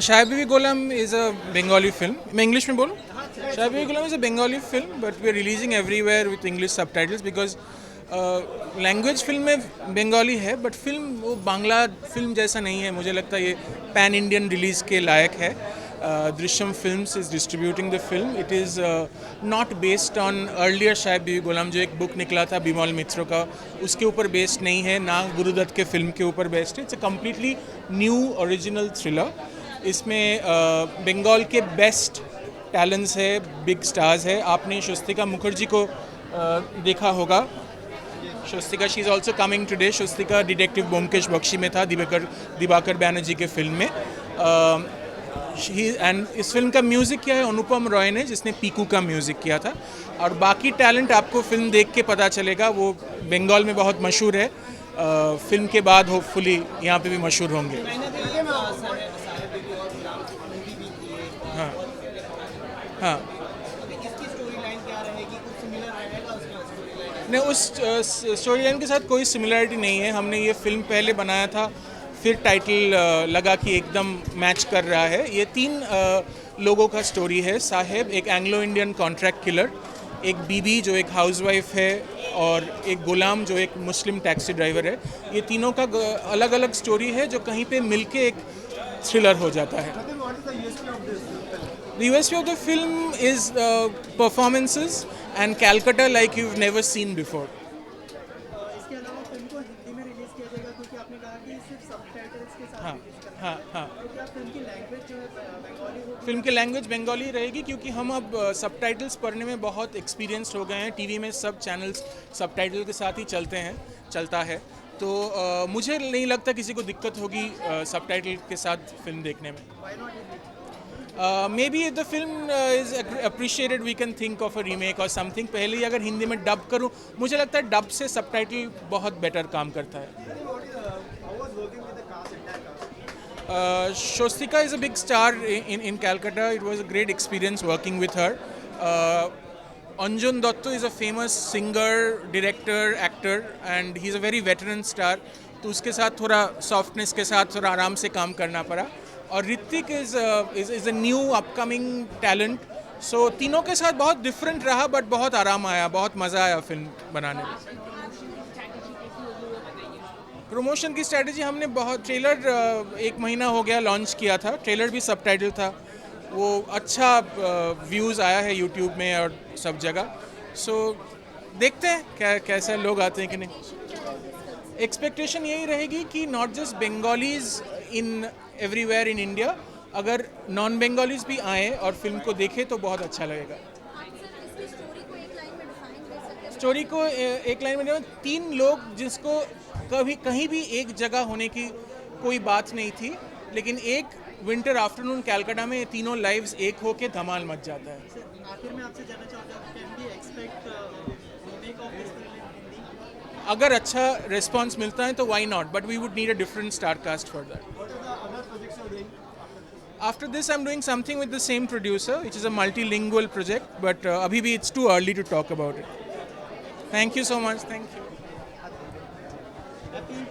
Shai Bibi Ghulam is a Bengali film. मैं English में बोलूँ? Shai Bibi Ghulam is a Bengali film, but we are releasing everywhere with English subtitles because language film में बंगाली है, but film वो Bangla film जैसा नहीं है. मुझे लगता है ये पैन इंडियन रिलीज़ के लायक है. Drishyam films is distributing the film. It is not based on earlier शायद बीवी गुलाम, जो एक बुक निकला था बिमल मित्रों का, उसके ऊपर बेस्ड नहीं है, ना गुरुदत्त के फिल्म के ऊपर बेस्ड है. It's a completely new original thriller. इसमें बंगाल के बेस्ट टैलेंट्स है, बिग स्टार्स है. आपने स्वस्तिका मुखर्जी को देखा होगा. Swastika she is also coming today. Swastika detective Byomkesh Bakshi में था, दिवाकर बैनर्जी के फिल्म में. एंड इस फिल्म का म्यूज़िक किया है अनुपम रॉय ने, जिसने पीकू का म्यूज़िक किया था. और बाकी टैलेंट आपको फिल्म देख के पता चलेगा. वो बंगाल में बहुत मशहूर है. फिल्म के बाद होपफुली यहाँ पे भी मशहूर होंगे. हाँ हाँ. नहीं, उस स्टोरी लाइन के साथ कोई सिमिलरिटी नहीं है. हमने ये फिल्म पहले बनाया था, फिर टाइटल लगा कि एकदम मैच कर रहा है. ये 3 लोगों का स्टोरी है. साहेब एक एंग्लो इंडियन कॉन्ट्रैक्ट किलर, एक बीबी जो एक हाउसवाइफ है, और एक गुलाम जो एक मुस्लिम टैक्सी ड्राइवर है. ये तीनों का अलग अलग स्टोरी है जो कहीं पे मिलके एक थ्रिलर हो जाता है. The USP of the film is performances and Calcutta like you've never seen before. इसके अलावा फिल्म को हिंदी में रिलीज किया जाएगा, क्योंकि आपने कहा कि सिर्फ सबटाइटल्स के साथ हाँ रिलीज करना हाँ है. हाँ. तो क्या फिल्म की लैंग्वेज जो है बंगाली होगी? फिल्म की लैंग्वेज बंगाली रहेगी, क्योंकि हम अब सबटाइटल्स पढ़ने में बहुत एक्सपीरियंस्ड हो गए हैं. टीवी में सब चैनल्स सबटाइटल के साथ ही चलता है. तो मुझे नहीं लगता किसी को दिक्कत होगी सबटाइटल के साथ फिल्म देखने में. Why not Hindi? Maybe if the film is appreciated, we can think of a remake or something. पहले ही अगर हिंदी में डब करूँ, मुझे लगता है डब से सबटाइटल बहुत बेटर काम करता है. How was working with the cast, entire cast? Shostika is a big star in Calcutta. It was a great experience working with her. Anjun Dotto is a famous singer, director, actor, and he's a very veteran star. तो उसके साथ थोड़ा softness के साथ थोड़ा आराम से काम करना पड़ा. और Hrithik is a new upcoming talent. So तीनों के साथ बहुत डिफरेंट रहा, बट बहुत आराम आया, बहुत मज़ा आया फिल्म बनाने में. प्रमोशन की स्ट्रैटेजी हमने बहुत, ट्रेलर 1 महीना हो गया लॉन्च किया था. ट्रेलर भी सबटाइटल था. वो अच्छा व्यूज़ आया है यूट्यूब में और सब जगह. सो देखते हैं कैसे लोग आते हैं कि नहीं. एक्सपेक्टेशन यही रहेगी कि not just Bengalis in everywhere in India, अगर नॉन बंगालीज भी आएँ और फिल्म को देखें तो बहुत अच्छा लगेगा. स्टोरी को एक लाइन में 3 लोग जिसको कभी कहीं भी एक जगह होने की कोई बात नहीं थी, लेकिन एक विंटर आफ्टरनून कैलकाटा में ये तीनों लाइव्स एक होके धमाल मच जाता है. आखिर में आपसे जानना चाहूँगा, can we expect remake of this film in Hindi? अगर अच्छा रिस्पॉन्स मिलता है तो why not, but we would need a different star cast for that. What are the other projects you're doing? After this, I'm doing something with the same producer, which is a multilingual project, but abhi bhi it's too early to talk about it. Thank you so much. Thank you. Happy?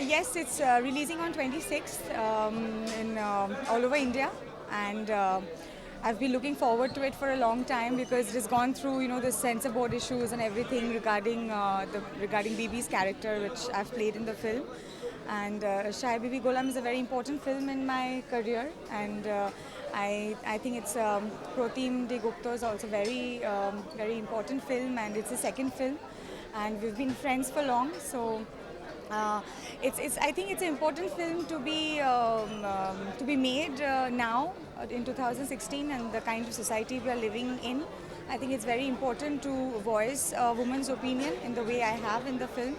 Yes, it's releasing on 26th in all over India, and I've been looking forward to it for a long time because it has gone through, the censor board issues and everything regarding Bibi's character, which I've played in the film. And Shai Bibi Ghulam is a very important film in my career, and I think it's Protim De Gupta is also very important film, and it's a second film, and we've been friends for long, so. I think it's an important film to be made now in 2016 and the kind of society we are living in. I think it's very important to voice a woman's opinion in the way I have in the film.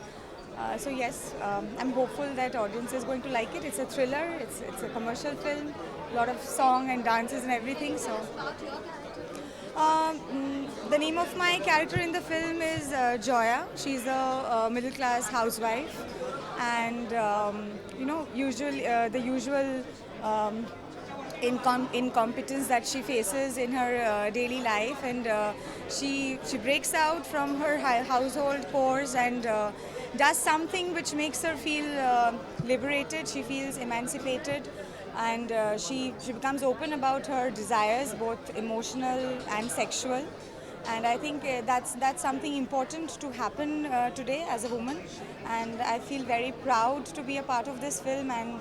So yes, I'm hopeful that audience is going to like it. It's a thriller. It's a commercial film. A lot of song and dances and everything. So. The name of my character in the film is Joya. She's a middle class housewife, and the usual incompetence that she faces in her daily life, and she breaks out from her household chores and does something which makes her feel liberated. She feels emancipated, and she becomes open about her desires, both emotional and sexual. And I think that's something important to happen today as a woman, and I feel very proud to be a part of this film, and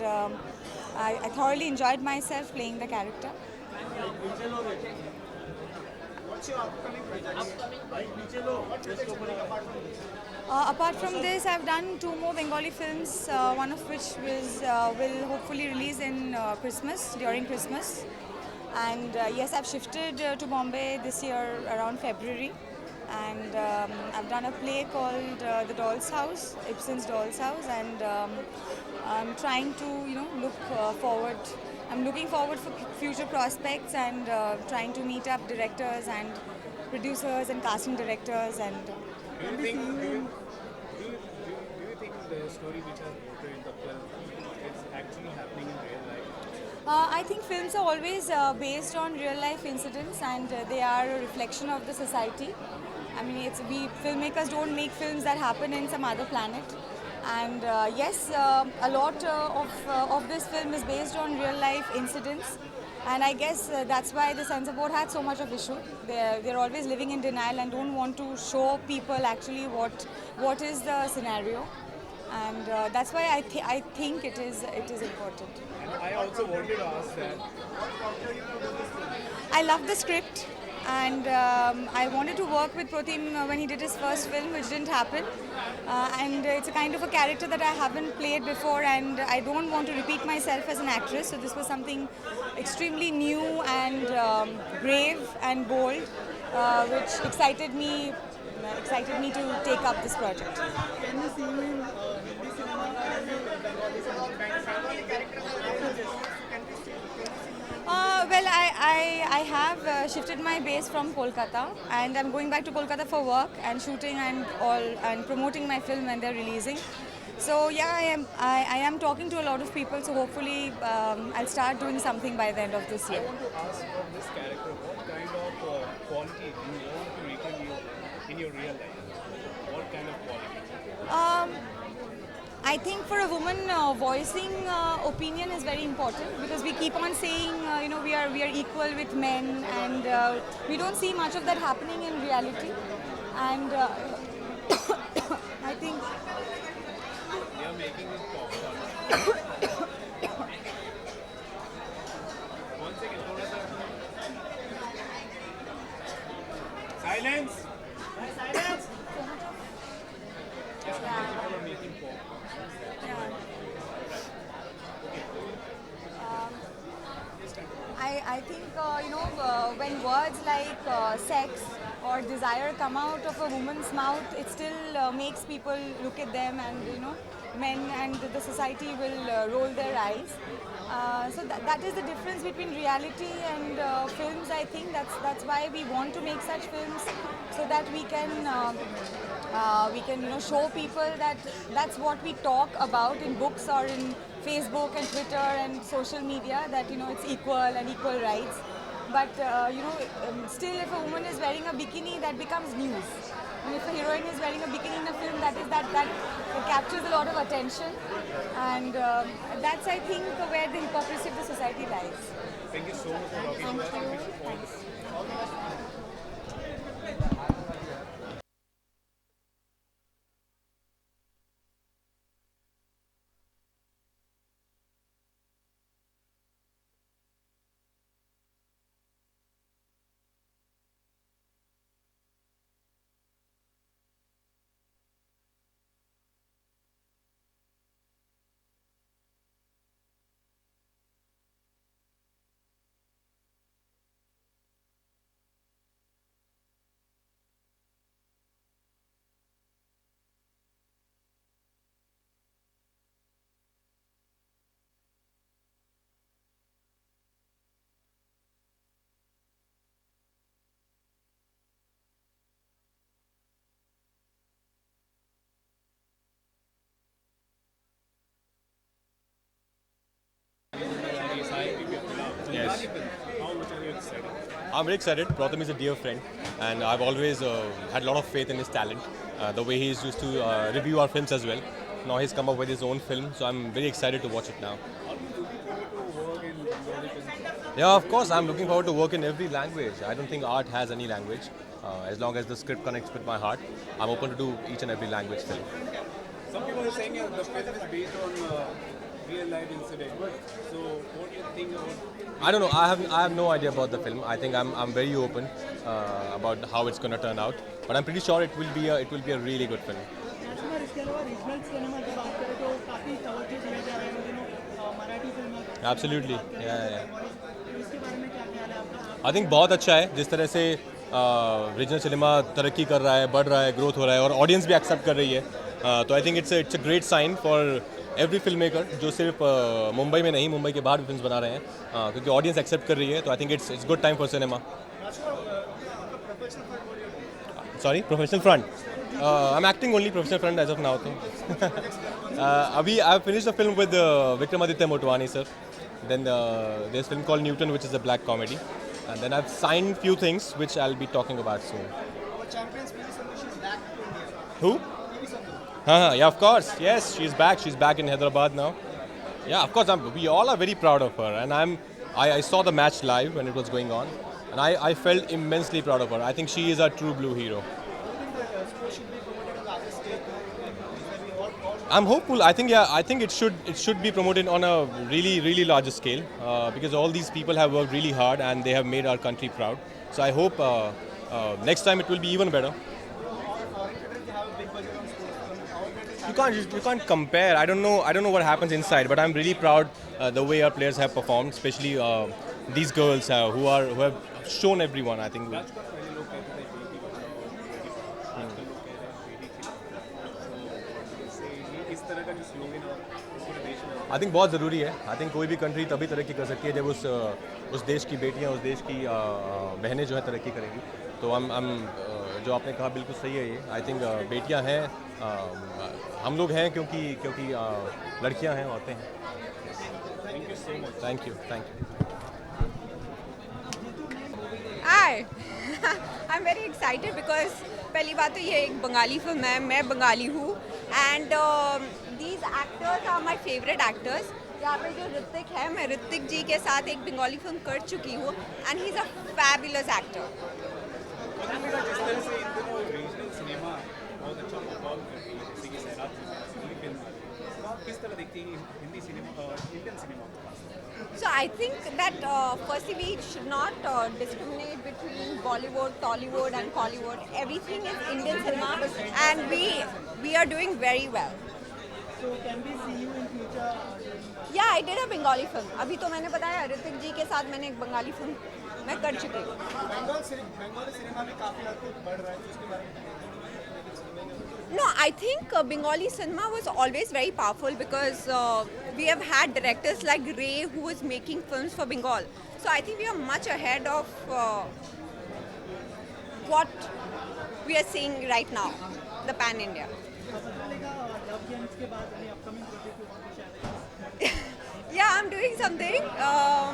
I thoroughly enjoyed myself playing the character. What's your upcoming project? Apart from this, I've done 2 more Bengali films, one of which will hopefully release in Christmas, during Christmas. And yes, I've shifted to Bombay this year around February. And I've done a play called The Doll's House, Ibsen's Doll's House. And I'm trying to, look forward. I'm looking forward for future prospects and trying to meet up directors and producers and casting directors. And Do you think the story which are portrayed in the film is actually happening in real life? I think films are always based on real life incidents, and they are a reflection of the society. I mean, we filmmakers don't make films that happen in some other planet. And yes, a lot of this film is based on real life incidents. And I guess that's why the censor board had so much of issue. They're always living in denial and don't want to show people actually what is the scenario. And that's why I think it is important. And I also wanted to ask that I love the script, and I wanted to work with Protim when he did his first film, which didn't happen. And it's a kind of a character that I haven't played before, and I don't want to repeat myself as an actress. So this was something extremely new and brave and bold, which excited me to take up this project. Can you see you in Hindi cinema and Bengali cinema? After this, can we see you? Well, I have shifted my base from Kolkata, and I'm going back to Kolkata for work and shooting and promoting my film when they're releasing. So yeah, I am talking to a lot of people. So hopefully I'll start doing something by the end of this I year. want to ask from this character, what kind of quality do you want to retain in your real life? What kind of quality? I think for a woman, voicing opinion is very important because we keep on saying, we are equal with men, and we don't see much of that happening in reality. And I think They are making this popcorn. One second, थोड़ा सा. Silence. Silence! Yeah, people are making popcorn. I think when words like sex or desire come out of a woman's mouth, it still makes people look at them, and men and the society will roll their eyes. So that is the difference between reality and films. I think that's why we want to make such films, so that we can show people that that's what we talk about in books or in Facebook and Twitter and social media, that it's equal and equal rights. But still, if a woman is wearing a bikini, that becomes news. And if a heroine is wearing a bikini in a film, that captures a lot of attention. And that's, I think, where the hypocrisy of the society lies. Thank you so much for talking to us. Thank you. Wish you all the best. Yes. How much are you excited? I'm very excited. Pratham is a dear friend, and I've always had a lot of faith in his talent. The way he's used to review our films as well. Now he's come up with his own film, so I'm very excited to watch it now. Are you looking forward to work in Bengali films? Yeah, of course, I'm looking forward to work in every language. I don't think art has any language. As long as the script connects with my heart, I'm open to do each and every language film. Some people are saying the film is based on real life incident. So what do you think about? I don't know. I have no idea about the film. I think I'm very open about how it's gonna turn out. But I'm pretty sure it will be a really good film. राजकुमार, इसके अलावा regional cinema की बात करें तो काफ़ी तवज्जो दिया जा रहा है इन दिनों मराठी फिल्म Absolutely. Yeah. इसके बारे में क्या ख्याल है आपका? आई थिंक बहुत अच्छा है जिस तरह से रीजनल सिनेमा तरक्की कर रहा है, बढ़ रहा है, ग्रोथ हो रहा है और ऑडियंस भी एक्सेप्ट कर रही है. तो I think it's a great sign for every film maker जो सिर्फ मुंबई में नहीं, मुंबई के बाहर भी फिल्म बना रहे हैं, क्योंकि ऑडियंस एक्सेप्ट कर रही है. तो I think it's good time for cinema. Sorry, professional front. I am acting only professional front as of now. तो अभी I finish the film with Vikramaditya Motwane sir. Then there's a film called Newton, which is a black comedy. And then I've signed few things which I'll be talking about soon. Our champions PV Sandhu, she's back to India. Who? PV Sandhu. Yeah, of course. Yes, she's back. She's back in Hyderabad now. Yeah, of course. We all are very proud of her. And I saw the match live when it was going on. And I felt immensely proud of her. I think she is a true blue hero. Do you think that sport should be promoted on the larger scale? I'm hopeful. I think it should be promoted on a really larger scale because all these people have worked really hard and they have made our country proud. So I hope next time it will be even better. You can't compare. I don't know what happens inside, but I'm really proud the way our players have performed, especially these girls who have shown everyone. I think. पहले लोग कहते थे बेटी बचाओ, आजकल लोग कह रहे हैं बेटी खिलाओ. इससे ये इस तरह का जो स्लोगन और पूरे देश में आई थिंक बहुत ज़रूरी है. आई थिंक कोई भी कंट्री तभी तरक्की कर सकती है जब उस देश की बेटियां, उस देश की बहनें जो है तरक्की करेंगी. तो हम जो आपने कहा बिल्कुल सही है. ये आई थिंक बेटियां हैं, हम लोग हैं क्योंकि लड़कियां हैं, औरतें हैं. Thank you so much. Thank you. Hi, I'm very excited because पहली बात तो ये एक बंगाली फिल्म है, मैं बंगाली हूँ and these actors are my favorite actors. यहाँ पे जो ऋतिक है, मैं ऋतिक जी के साथ एक बंगाली फिल्म कर चुकी हूँ and he's a fabulous actor. जिस तरह से इन दिनों रीजनल सिनेमा बहुत अच्छा परफॉर्म करती है, जैसे कि सैराट फिल्म फिल्म आ रही है, तो आप किस तरह देखती हैं हिंदी सिनेमा और इंडियन सिनेमा को? So I think that firstly we should not discriminate between Bollywood, Tollywood and Collywood. Everything is Indian cinema and we are doing very well. So can we see you in future? Yeah, I did a Bengali film. अभी तो मैंने बताया ऋतिक जी के साथ मैंने एक Bengali film मैं कर चुकी हूँ. बंगाली सिनेमा भी काफ़ी हद तक बढ़ रहा है, तो उसके बारे में No, I think Bengali cinema was always very powerful because we have had directors like Ray who was making films for Bengal. So I think we are much ahead of what we are seeing right now, the Pan India. पता चलेगा love games के बाद अपनी upcoming project के बारे में शायद. Yeah, I'm doing something.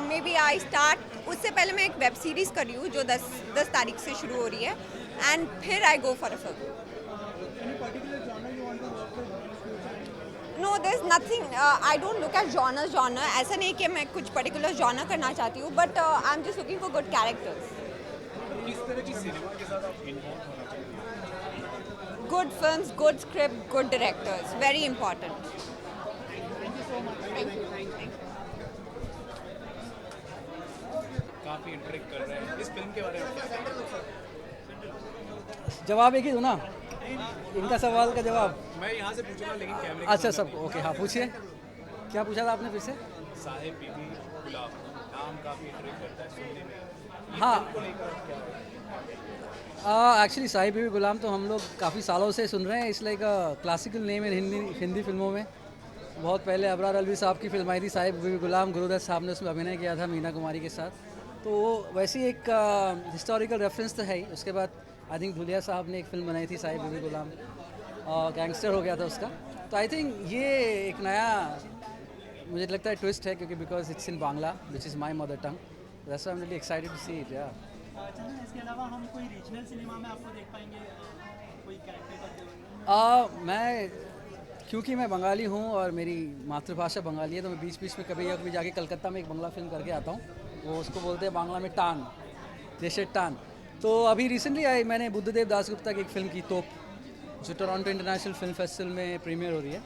Maybe I start. उससे पहले मैं एक वेब सीरीज कर रही हूँ जो 10 तारीख से शुरू हो रही है, and फिर I go for a film. Any particular genre you want to work with in future? No, there's nothing. I don't look at genre. ऐसा नहीं कि मैं कुछ particular genre करना चाहती हूँ, but I'm just looking for good characters. किस तरह की सिनेमा के साथ आप इन्वॉल्व होना चाहिए? Good films, good script, good directors. Very important. Thank you so much. Thank you. Thank you. काफ़ी इंटरेक्ट कर रहे हैं इस फिल्म के बारे में क्या कहना? जवाब एक ही दो ना, इनका सवाल का जवाब। मैं यहाँ से पूछूंगा लेकिन कैमरे अच्छा सब ओके, हाँ पूछिए, क्या पूछा था आपने फिर से? साहिब बीबी गुलाब नाम काफ़ी इंटरेक्ट करता है सुनने में। हाँ को लेकर क्या एक्चुअली साहिब बीबी गुलाम तो हम लोग काफ़ी सालों से सुन रहे हैं। इस like classical name in Hindi फिल्मों में। बहुत पहले अबरार अलवी साहब की फिल्म आई थी साहिब बीबी गुलाम, गुरुदत्त साहब ने उसमें अभिनय किया था मीना कुमारी के साथ, तो वो वैसी एक हिस्टोरिकल रेफरेंस तो है ही। उसके बाद आई थिंक धुलिया साहब ने एक फ़िल्म बनाई थी साहिब बीबी गुलाम, गैंगस्टर हो गया था उसका। तो आई थिंक ये एक नया मुझे लगता है ट्विस्ट है, क्योंकि because it's in Bangla which is my mother tongue, that's why I am really excited to see it. या चंदन, इसके अलावा हम कोई रीजनल सिनेमा में आपको देख पाएंगे कोई कैरेक्टर करते हुए? मैं क्योंकि मैं बंगाली हूँ और मेरी मातृभाषा बंगाली है, तो मैं बीच बीच में कभी कभी जाके कलकत्ता में एक बंगला फिल्म करके आता हूँ। वो उसको बोलते हैं बांग्ला में टान, देशे टान। तो अभी रिसेंटली मैंने बुद्धदेव दासगुप्ता की एक फ़िल्म की तोप, जो टोरंटो इंटरनेशनल फिल्म फेस्टिवल में प्रीमियर हो रही है।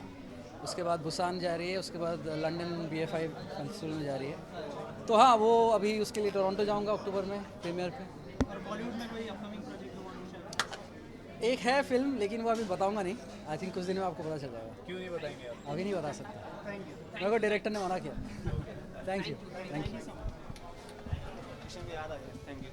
उसके बाद बुसान जा रही है, उसके बाद लंदन BFI फेस्टिवल में जा रही है। तो हाँ, वो अभी उसके लिए टोरंटो जाऊँगा अक्टूबर में प्रीमियर पे। और बॉलीवुड में कोई अपकमिंग प्रोजेक्ट हो वांट एक है फिल्म, लेकिन वो अभी बताऊँगा नहीं। आई थिंक कुछ दिन में आपको पता चल जाएगा। क्यों नहीं बताएंगे आप? अभी नहीं बता सकता, थैंक यू। मेरे को डायरेक्टर ने मना किया। Thank you. याद आ गया। Thank you.